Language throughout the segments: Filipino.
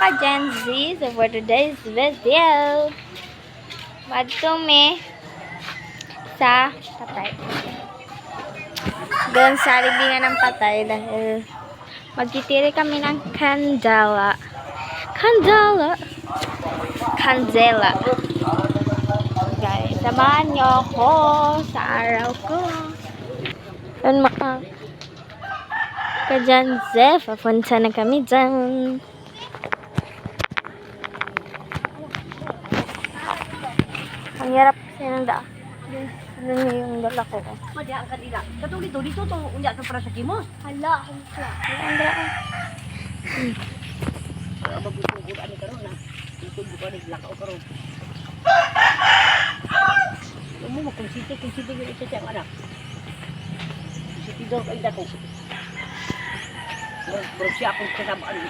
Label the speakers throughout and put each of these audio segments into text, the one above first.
Speaker 1: ka-Gen Z, so for today's video, magtumi sa patay. Doon sa libingan ng patay dahil magtitiri kami ng kandela. Kandela. Guys, samahan niyo ako sa araw ko. Doon mga ka-Gen Z, papunta na kami dyan. Ang hirap kasi ng daan. Doon yung dala ko.
Speaker 2: Madya ang kanila. Katong dito to unya to para sa kimos.
Speaker 1: Hala, ang daan.
Speaker 2: Mabutugod ani karon na. Dito buka ni lakaw karon. Mo mo kung siti gid ito siyang anak. Siti daw kay dako. Bro siya akong kasabaan.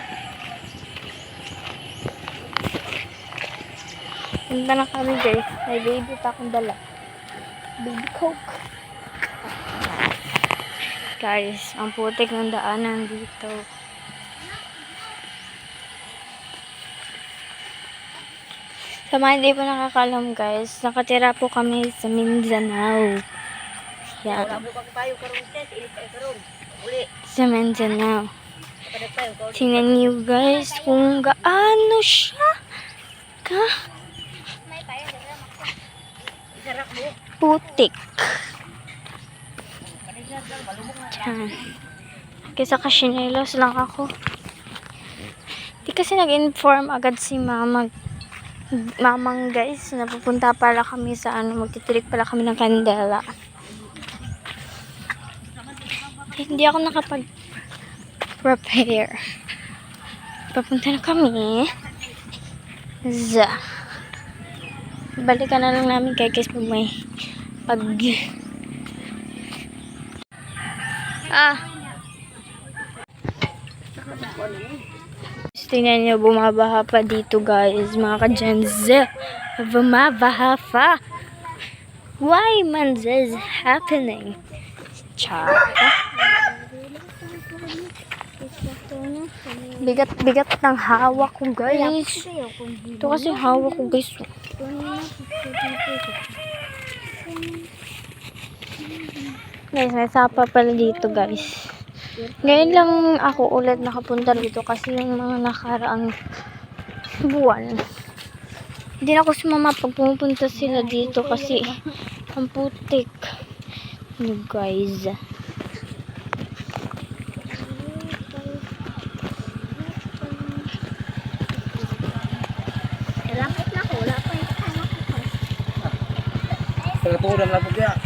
Speaker 1: Punta na kami guys. May baby pa akong dala. Baby Coke. Guys, ang putik ng daanan dito. Sa mga hindi po nakakalam guys, nakatira po kami sa Mindanao. Yan.
Speaker 2: Wala mo pag tayo karon test, ilit tayo karon. Uli.
Speaker 1: Sa Mindanao.
Speaker 2: Padat tayo karon.
Speaker 1: Tingnan niyo guys kung gaano siya
Speaker 2: Isarap mo.
Speaker 1: putik. Diyan. Kaysa kasinelos lang ako. Di kasi nag-inform agad si mamang guys na pupunta pala kami sa magtitirik pala kami ng kandela. Hindi ako nakapag-prepare. Papunta na kami. Balikan na lang namin guys pag may tingnan nyo, bumabaha pa dito guys, mga ka-Gen Z. Bumabaha pa. Why man this happening? Char. Bigat ng hawak ko guys. Ito kasi hawak ko guys. Guys, may sapa pala dito guys. Ngayon lang ako ulit nakapunta dito kasi yung mga nakaraang buwan. Hindi na ako sumama pag pumupunta sila dito kasi ang putik. Ano guys.
Speaker 2: Lapit na ko, wala pa yung Pagkaturan lang po kaya.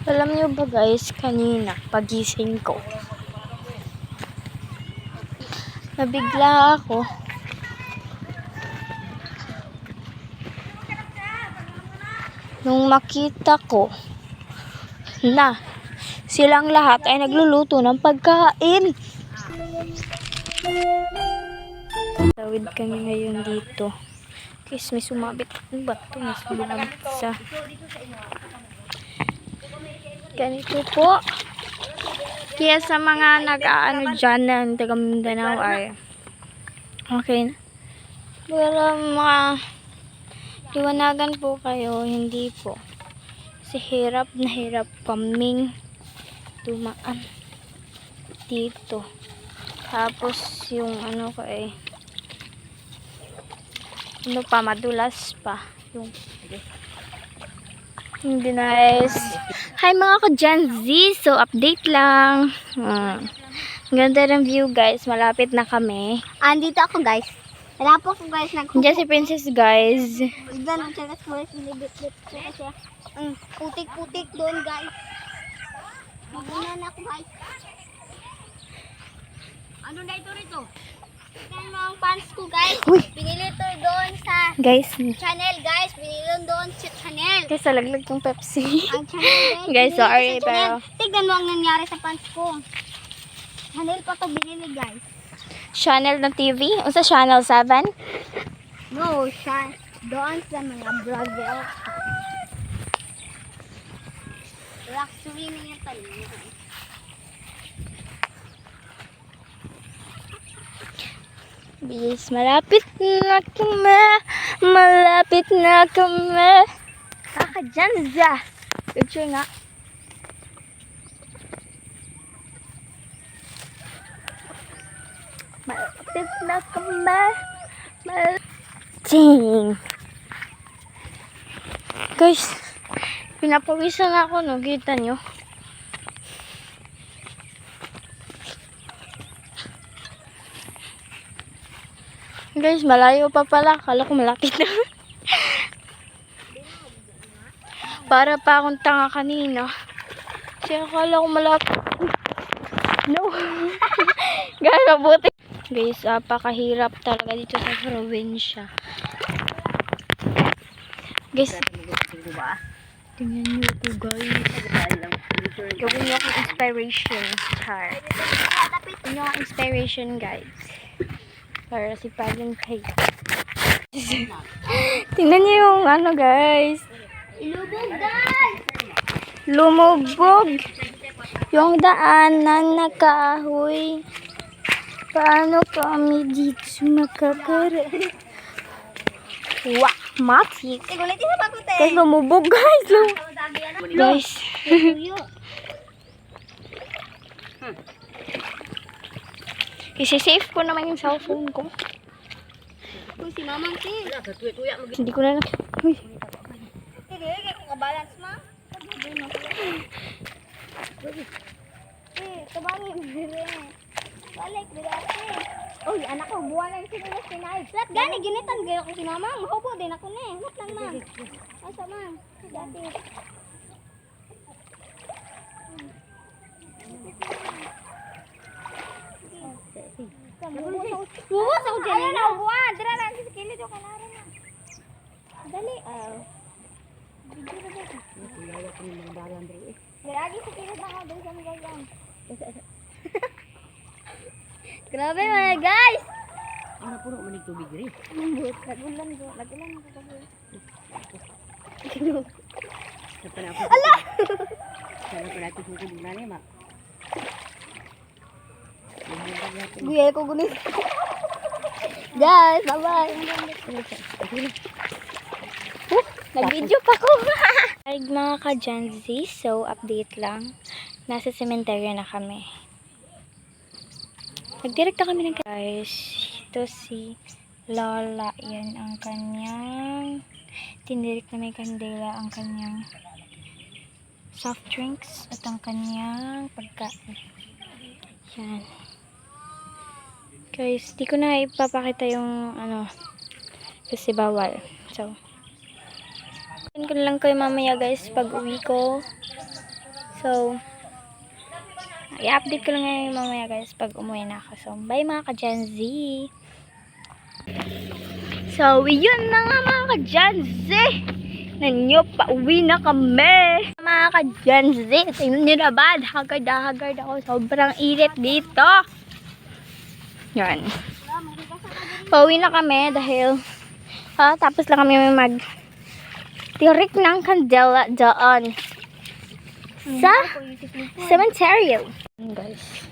Speaker 1: Alam nyo ba guys, kanina pagising ko, nabigla ako. Nung makita ko na silang lahat ay nagluluto ng pagkain. Tawid kami ngayon dito. Guys, may sumabit ang bato. May sumabit sa ganito po. Kaya sa mga nag-aano dyan ng taga Mindanao ay okay na. Pero mga liwanagan po kayo, hindi po. Kasi hirap na hirap kaming dumaan dito. Tapos yung ano ko ay ano pa, madulas pa. Yung hindi nice. Hi mga ka-Gen Z. So, update lang. Ganda ng view guys. Malapit na kami.
Speaker 3: Andito ako guys. Wala po ako guys.
Speaker 1: Diyan si Princess guys.
Speaker 3: Diyan ang chagas forest. Binibit-bit ko kasi. Putik-putik doon guys. Maguna na ako guys.
Speaker 2: Ano na ito rito?
Speaker 3: Yan mga pants ko guys.
Speaker 1: Uy.
Speaker 3: Binili to doon sa
Speaker 1: Guys.
Speaker 3: channel guys. Binili doon sa channel.
Speaker 1: Guys, salaglag yung Pepsi.
Speaker 3: Ang channel
Speaker 1: Guys,
Speaker 3: guys. binili
Speaker 1: sorry,
Speaker 3: sa channel.
Speaker 1: pero
Speaker 3: Tignan mo ang nangyari sa pants ko. Channel pa to binili guys.
Speaker 1: channel ng TV. O sa channel 7.
Speaker 3: No, siya. Doon sa mga brother. Luxury na yung talim.
Speaker 1: Bis, malapit na kami. Malapit na kami. Kaka-Janza. Picture nga. Malapit na kami. Ding. Guys, pinapawisan ako, no? Kita nyo? Guys, malayo pa pala. Kala ko malapit na. Para pa akong tanga kanina. Kasi akala ko malapit. No. Guys, mabuti. Guys, apakahirap talaga dito sa probinsya. Guys, tingnan nyo ko guys. Gawin nyo akong inspiration. Char. Gawin nyo akong inspiration guys. Para si Pagan Kate. Tingnan nyo yung ano guys.
Speaker 3: Ilubog, guys!
Speaker 1: Lumubog. Yung daanan na kahoy. Paano kami dito makakaraan? Wah, mati.
Speaker 3: Gulit sa pakute.
Speaker 1: Guys, lumubog guys. Guys. Isi-save ko naman yung cellphone ko.
Speaker 3: Kung si Mamang si.
Speaker 1: Hindi ko na Uy.
Speaker 3: Hindi, kung kabalance ma. Tabangin dire. Balik dire ate. Uy, anak ko, buwan lang sila sinay. Lat gani ginitan gaya ko si Mamang. Mahubo din ako ni. Lat lang ma. Asa ma? Dati. Buwas ako dyan. Ayaw na, buwan. Dira lang sa kilid yung kanaran na. Dali. Lagi sa kilid ako doon sa mga yan. Grabe mga guys!
Speaker 2: Ano puno mo ng tubig rin?
Speaker 3: Nagulan ko.
Speaker 2: Ala! Sana pa natin susunod na rin, ma.
Speaker 3: Guyay ko gunis. Guys, bye-bye.
Speaker 1: Nag-video pa ko. Ay, mga ka-Janzi, so update lang. Nasa cemetery na kami. Nagdirekta kami ng guys. Ito si Lola. Yan ang kanyang tinirik na may kandila ang kanyang soft drinks at ang kanyang pagkain. Yan. Guys, di ko na ipapakita yung ano kasi bawal. So, ko na lang kayo mamaya guys pag uwi ko. So, i-update ko lang ngayon mamaya guys pag umuwi na ako. So, bye mga ka-Gen Z. So, yun na nga mga ka-Gen Z. Nanyo, pauwi na kami. Mga ka-Gen Z, tingnan nyo na ba? Hagard ako. Sobrang init dito. Yan. Pauwi na kami dahil tapos lang kami mag-tirik ng kandela doon sa cemetery. Guys,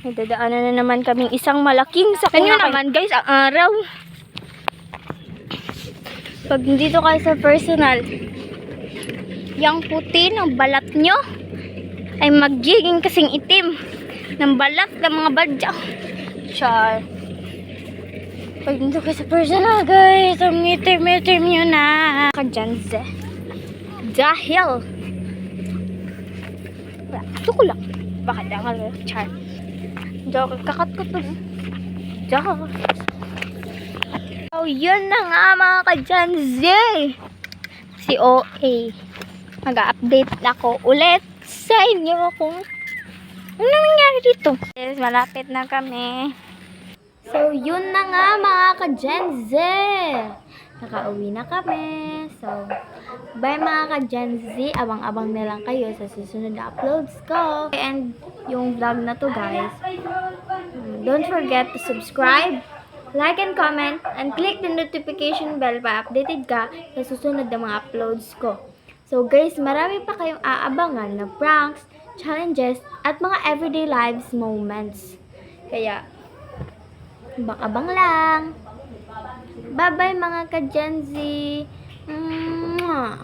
Speaker 1: nadadaanan na naman kaming isang malaking sakuna. Naman guys, ang araw. Pag dito kayo sa personal, yung puti ng balat nyo ay magiging kasing itim ng balat ng mga badya. Char. Pag dito kayo sa personal guys, ang itim-itim nyo na. Ka-Janze. Dahil gusto ko lang. Bakit ang char? Joke, kakat ko to. Joke. So, yun na nga mga ka-Janze. Si OA. Mag-update ako ulit sa inyo kung ano nangyari dito. Yes, malapit na kami. So, yun na nga mga ka-Janze. Nakauwi na kami. So, bye mga ka-Janze. Abang-abang na lang kayo sa susunod na uploads ko. And yung vlog na to guys, don't forget to subscribe, like and comment, and click the notification bell para updated ka sa susunod na mga uploads ko. So guys, marami pa kayong aabangan na pranks, challenges, at mga everyday lives moments. Kaya, abang lang. Bye-bye mga ka-Gen Z. Mwah!